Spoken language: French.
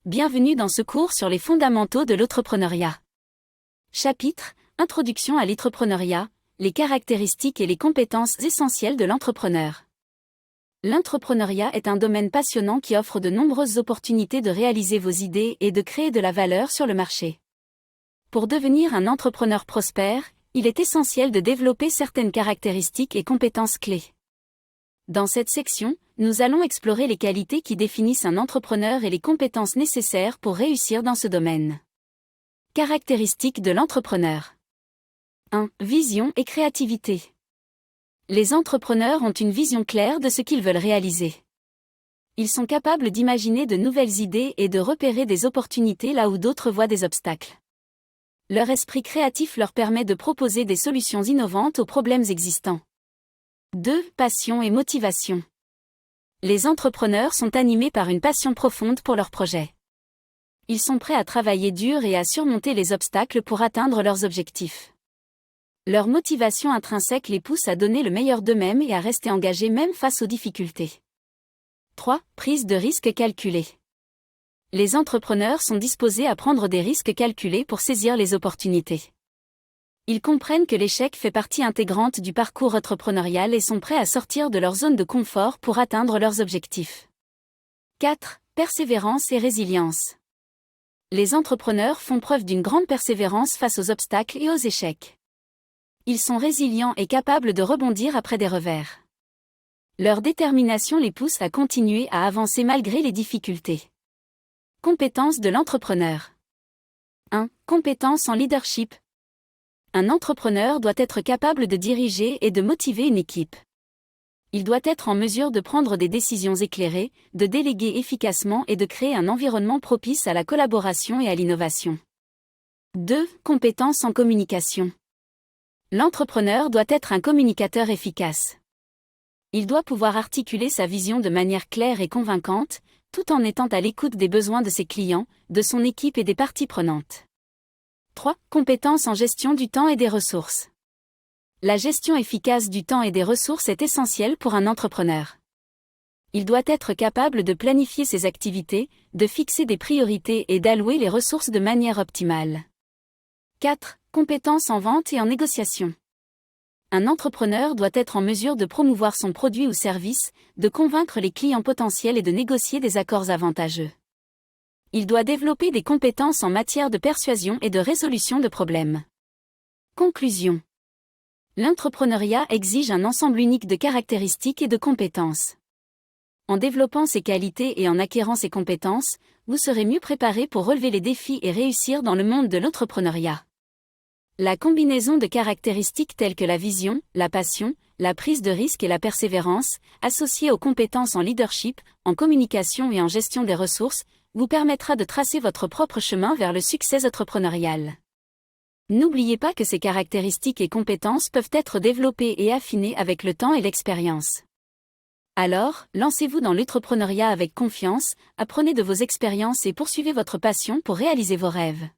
Bienvenue dans ce cours sur les fondamentaux de l'entrepreneuriat. Chapitre: Introduction à l'entrepreneuriat, les caractéristiques et les compétences essentielles de l'entrepreneur. L'entrepreneuriat est un domaine passionnant qui offre de nombreuses opportunités de réaliser vos idées et de créer de la valeur sur le marché. Pour devenir un entrepreneur prospère, il est essentiel de développer certaines caractéristiques et compétences clés. Dans cette section, nous allons explorer les qualités qui définissent un entrepreneur et les compétences nécessaires pour réussir dans ce domaine. Caractéristiques de l'entrepreneur. 1. Vision et créativité. Les entrepreneurs ont une vision claire de ce qu'ils veulent réaliser. Ils sont capables d'imaginer de nouvelles idées et de repérer des opportunités là où d'autres voient des obstacles. Leur esprit créatif leur permet de proposer des solutions innovantes aux problèmes existants. 2. Passion et motivation. Les entrepreneurs sont animés par une passion profonde pour leurs projets. Ils sont prêts à travailler dur et à surmonter les obstacles pour atteindre leurs objectifs. Leur motivation intrinsèque les pousse à donner le meilleur d'eux-mêmes et à rester engagés même face aux difficultés. 3. Prise de risques calculée. Les entrepreneurs sont disposés à prendre des risques calculés pour saisir les opportunités. Ils comprennent que l'échec fait partie intégrante du parcours entrepreneurial et sont prêts à sortir de leur zone de confort pour atteindre leurs objectifs. 4. Persévérance et résilience. Les entrepreneurs font preuve d'une grande persévérance face aux obstacles et aux échecs. Ils sont résilients et capables de rebondir après des revers. Leur détermination les pousse à continuer à avancer malgré les difficultés. Compétences de l'entrepreneur. 1. Compétences en leadership. Un entrepreneur doit être capable de diriger et de motiver une équipe. Il doit être en mesure de prendre des décisions éclairées, de déléguer efficacement et de créer un environnement propice à la collaboration et à l'innovation. 2. Compétences en communication. L'entrepreneur doit être un communicateur efficace. Il doit pouvoir articuler sa vision de manière claire et convaincante, tout en étant à l'écoute des besoins de ses clients, de son équipe et des parties prenantes. 3. Compétences en gestion du temps et des ressources. La gestion efficace du temps et des ressources est essentielle pour un entrepreneur. Il doit être capable de planifier ses activités, de fixer des priorités et d'allouer les ressources de manière optimale. 4. Compétences en vente et en négociation. Un entrepreneur doit être en mesure de promouvoir son produit ou service, de convaincre les clients potentiels et de négocier des accords avantageux. Il doit développer des compétences en matière de persuasion et de résolution de problèmes. Conclusion. L'entrepreneuriat exige un ensemble unique de caractéristiques et de compétences. En développant ces qualités et en acquérant ces compétences, vous serez mieux préparé pour relever les défis et réussir dans le monde de l'entrepreneuriat. La combinaison de caractéristiques telles que la vision, la passion, la prise de risque et la persévérance, associées aux compétences en leadership, en communication et en gestion des ressources, vous permettra de tracer votre propre chemin vers le succès entrepreneurial. N'oubliez pas que ces caractéristiques et compétences peuvent être développées et affinées avec le temps et l'expérience. Alors, lancez-vous dans l'entrepreneuriat avec confiance, apprenez de vos expériences et poursuivez votre passion pour réaliser vos rêves.